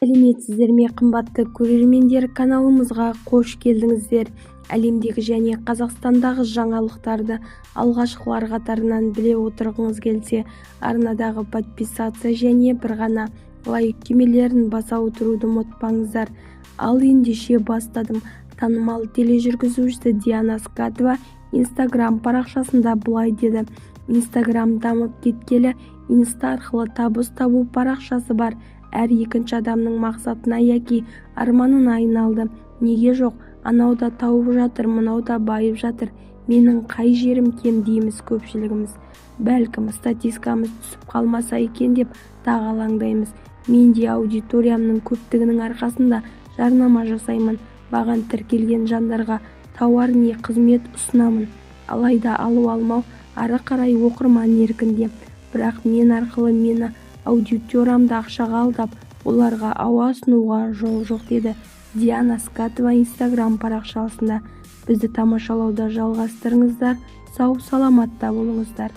сәлеметсіздер ме, қымбатты көрермендер, каналымызға қош келдіңіздер. Әлемдегі және Қазақстандағы жаңалықтарды алғашқылар қатарынан біле отырғыңыз келсе, арнадағы подписация және бір ғана лайк түймелерін баса отыруды ұмытпаңыздар. Ал ендеше бастадым. Танымал тележүргізуші Диана Скатова Instagram парақшасында былай деді: Instagram дамып кеткелі, Insta арқылы табыс табу парақшасы бар. Әр екінші адамның мақсатына яки арманына айналды. Неге жоқ? Анау да тауып жатыр, мынау да байып жатыр. Менің қай жерім кем дейміз көпшілігіміз. Бәлкім статистикамыз түсіп қалмаса екен деп тағы алаңдаймыз. Мен де аудиториямның көптігінің арқасында жарнама жасаймын. Маған тіркелген жандарға тауар не қызмет ұсынамын. Алайда алу алмау ары қарай оқырман еркінде. Бірақ мен арқылы мені аудиториямды ақшаға алдап, оларға ауа ұсынуға жол жоқ, деді Диана Скатова Instagram парақшасында. Бізді тамашалауда жалғастырыңыздар. Сау саламатта болыңыздар.